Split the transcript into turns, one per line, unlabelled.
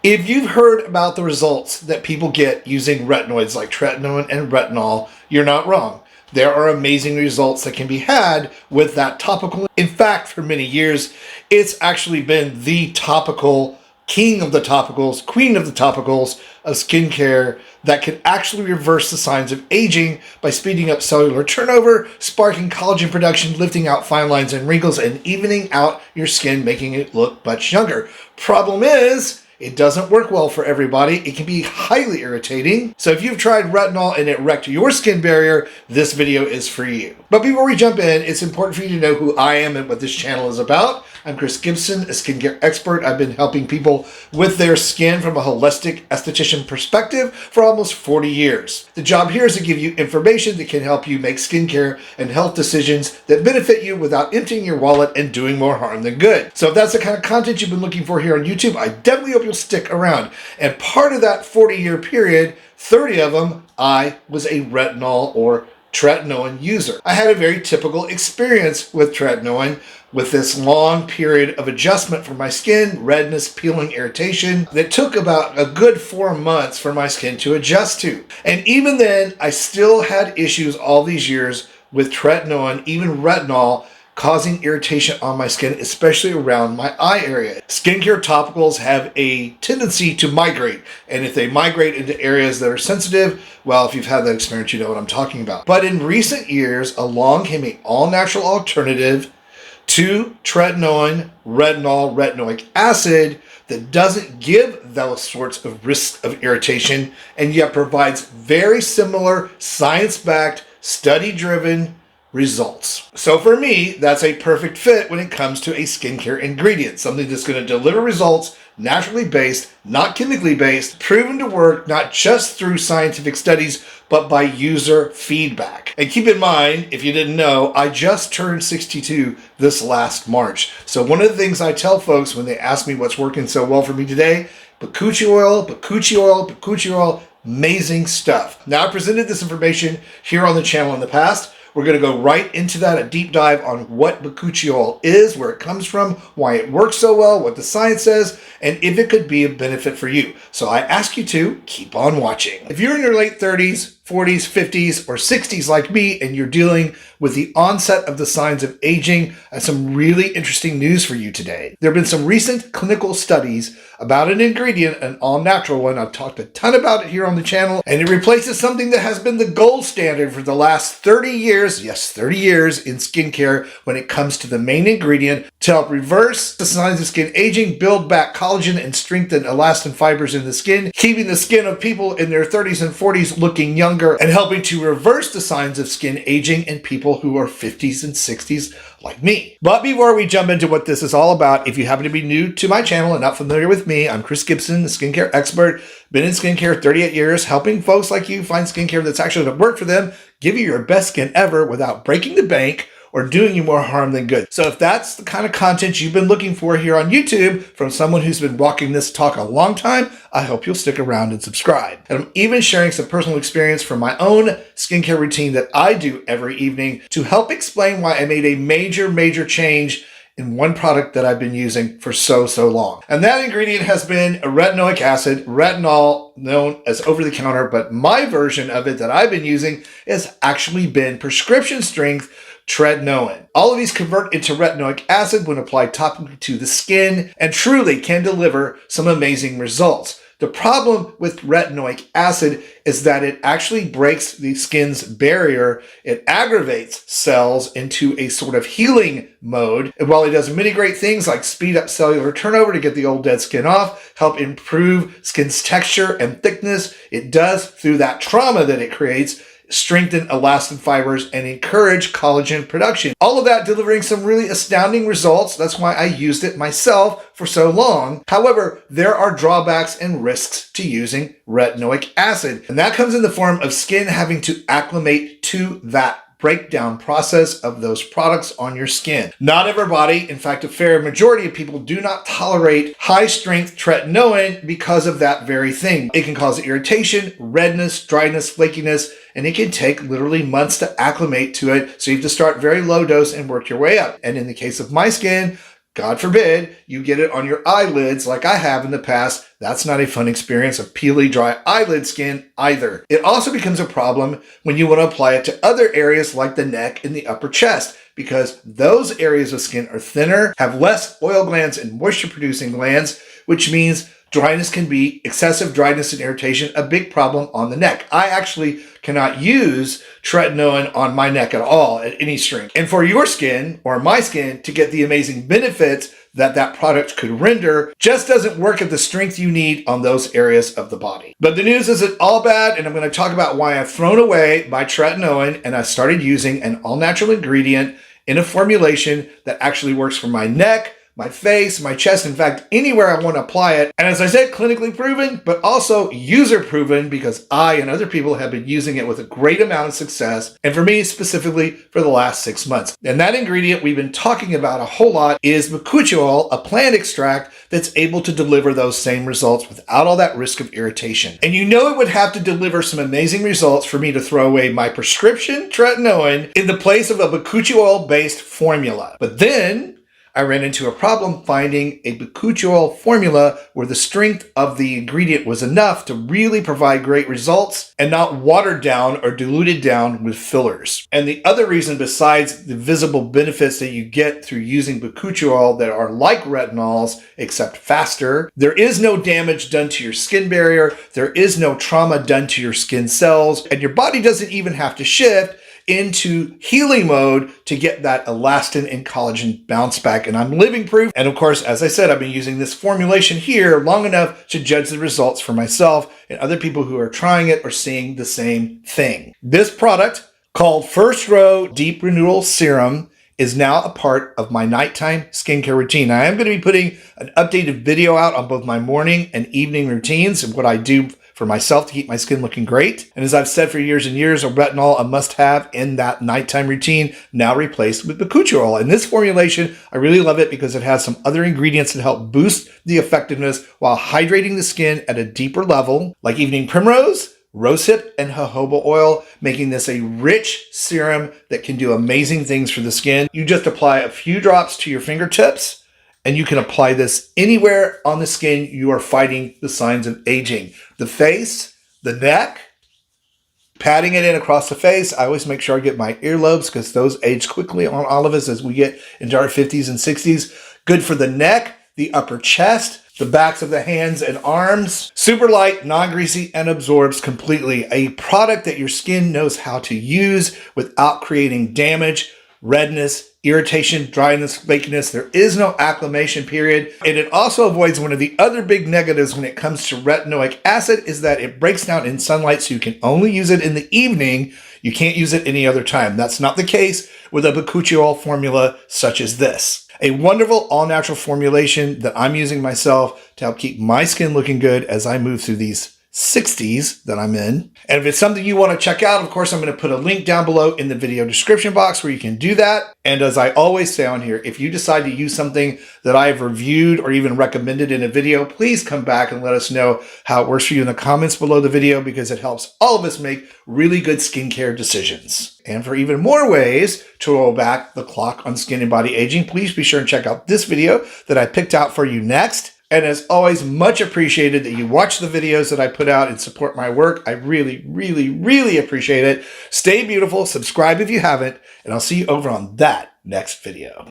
If you've heard about the results that people get using retinoids like tretinoin and retinol, you're not wrong. There are amazing results that can be had with that topical. In fact, for many years, it's actually been the topical king of the topicals, queen of the topicals of skincare that can actually reverse the signs of aging by speeding up cellular turnover, sparking collagen production, lifting out fine lines and wrinkles, and evening out your skin, making it look much younger. Problem is, it doesn't work well for everybody. It can be highly irritating. So if you've tried retinol and it wrecked your skin barrier, this video is for you. But before we jump in, it's important for you to know who I am and what this channel is about. I'm Chris Gibson, a skincare expert. I've been helping people with their skin from a holistic esthetician perspective for almost 40 years. The job here is to give you information that can help you make skincare and health decisions that benefit you without emptying your wallet and doing more harm than good. So if that's the kind of content you've been looking for here on YouTube, I definitely hope you'll stick around. And part of that 40-year period, 30 of them, I was a retinol or tretinoin user. I had a very typical experience with tretinoin, with this long period of adjustment for my skin, redness, peeling, irritation, that took about a good 4 months for my skin to adjust to. And even then, I still had issues all these years with tretinoin, even retinol, causing irritation on my skin, especially around my eye area. Skincare topicals have a tendency to migrate, and if they migrate into areas that are sensitive, well, if you've had that experience, you know what I'm talking about. But in recent years, along came an all-natural alternative to tretinoin, retinol, retinoic acid that doesn't give those sorts of risks of irritation and yet provides very similar science-backed, study-driven results. So for me, that's a perfect fit when it comes to a skincare ingredient, something that's going to deliver results naturally based, not chemically based, proven to work not just through scientific studies, but by user feedback. And keep in mind, if you didn't know, I just turned 62 this last March. So one of the things I tell folks when they ask me what's working so well for me today, Bakuchiol, Bakuchiol, Bakuchiol, amazing stuff. Now, I presented this information here on the channel in the past. We're going to go right into that, a deep dive on what Bakuchiol is, where it comes from, why it works so well, what the science says, and if it could be a benefit for you. So I ask you to keep on watching. If you're in your late 30s, 40s, 50s, or 60s like me, and you're dealing with the onset of the signs of aging, I have some really interesting news for you today. There have been some recent clinical studies about an ingredient, an all-natural one. I've talked a ton about it here on the channel, and it replaces something that has been the gold standard for the last 30 years, yes, 30 years in skincare when it comes to the main ingredient to help reverse the signs of skin aging, build back collagen, and strengthen elastin fibers in the skin, keeping the skin of people in their 30s and 40s looking younger, and helping to reverse the signs of skin aging in people who are 50s and 60s like me. But before we jump into what this is all about, if you happen to be new to my channel and not familiar with me, I'm Chris Gibson, a skincare expert. Been in skincare 38 years, helping folks like you find skincare that's actually going to work for them, give you your best skin ever without breaking the bank or doing you more harm than good. So if that's the kind of content you've been looking for here on YouTube from someone who's been walking this talk a long time, I hope you'll stick around and subscribe. And I'm even sharing some personal experience from my own skincare routine that I do every evening to help explain why I made a major change in one product that I've been using for so long. And that ingredient has been a retinoic acid, retinol, known as over-the-counter, but my version of it that I've been using has actually been prescription strength tretinoin. All of these convert into retinoic acid when applied topically to the skin and truly can deliver some amazing results. The problem with retinoic acid is that it actually breaks the skin's barrier. It aggravates cells into a sort of healing mode. And while it does many great things like speed up cellular turnover to get the old dead skin off, help improve skin's texture and thickness, it does, through that trauma that it creates, strengthen elastin fibers and encourage collagen production. All of that delivering some really astounding results. That's why I used it myself for so long. However, there are drawbacks and risks to using retinoic acid, and that comes in the form of skin having to acclimate to that breakdown process of those products on your skin. Not everybody, in fact, a fair majority of people do not tolerate high-strength tretinoin because of that very thing. It can cause irritation, redness, dryness, flakiness, and it can take literally months to acclimate to it. So you have to start very low dose and work your way up. And in the case of my skin, God forbid you get it on your eyelids like I have in the past. That's not a fun experience of peely, dry eyelid skin either. It also becomes a problem when you want to apply it to other areas like the neck and the upper chest, because those areas of skin are thinner, have less oil glands and moisture producing glands, which means dryness can be, excessive dryness and irritation, a big problem on the neck. I actually cannot use tretinoin on my neck at all at any strength. And for your skin or my skin to get the amazing benefits that that product could render, just doesn't work at the strength you need on those areas of the body. But the news isn't all bad, and I'm going to talk about why I've thrown away my tretinoin and I started using an all-natural ingredient in a formulation that actually works for my neck, my face, my chest, in fact, anywhere I want to apply it. And as I said, clinically proven, but also user proven, because I and other people have been using it with a great amount of success. And for me specifically for the last 6 months. And that ingredient we've been talking about a whole lot is Bakuchiol, a plant extract that's able to deliver those same results without all that risk of irritation. And you know it would have to deliver some amazing results for me to throw away my prescription tretinoin in the place of a Bakuchiol based formula. But then I ran into a problem finding a Bakuchiol formula where the strength of the ingredient was enough to really provide great results and not watered down or diluted down with fillers. And the other reason, besides the visible benefits that you get through using Bakuchiol that are like retinols, except faster, there is no damage done to your skin barrier, there is no trauma done to your skin cells, and your body doesn't even have to shift into healing mode to get that elastin and collagen bounce back. And I'm living proof. And of course, as I said, I've been using this formulation here long enough to judge the results for myself and other people who are trying it or seeing the same thing. This product, called First Row Deep Renewal Serum, is now a part of my nighttime skincare routine. I am going to be putting an updated video out on both my morning and evening routines and what I do for myself to keep my skin looking great. And as I've said for years and years, a retinol, a must-have in that nighttime routine, now replaced with Bakuchiol. And this formulation, I really love it because it has some other ingredients that help boost the effectiveness while hydrating the skin at a deeper level, like evening primrose, rosehip, and jojoba oil, making this a rich serum that can do amazing things for the skin. You just apply a few drops to your fingertips, and you can apply this anywhere on the skin you are fighting the signs of aging. The face, the neck, patting it in across the face. I always make sure I get my earlobes because those age quickly on all of us as we get into our 50s and 60s. Good for the neck, the upper chest, the backs of the hands and arms. Super light, non-greasy, and absorbs completely. A product that your skin knows how to use without creating damage, redness, irritation, dryness, flakiness. There is no acclimation period. And it also avoids one of the other big negatives when it comes to retinoic acid is that it breaks down in sunlight, so you can only use it in the evening. You can't use it any other time. That's not the case with a Bakuchiol formula such as this. A wonderful all-natural formulation that I'm using myself to help keep my skin looking good as I move through these 60s that I'm in. And if it's something you want to check out, of course, I'm going to put a link down below in the video description box where you can do that. And as I always say on here, if you decide to use something that I've reviewed or even recommended in a video, please come back and let us know how it works for you in the comments below the video, because it helps all of us make really good skincare decisions. And for even more ways to roll back the clock on skin and body aging, please be sure and check out this video that I picked out for you next. And as always, much appreciated that you watch the videos that I put out and support my work. I really, really, really appreciate it. Stay beautiful, subscribe if you haven't, and I'll see you over on that next video.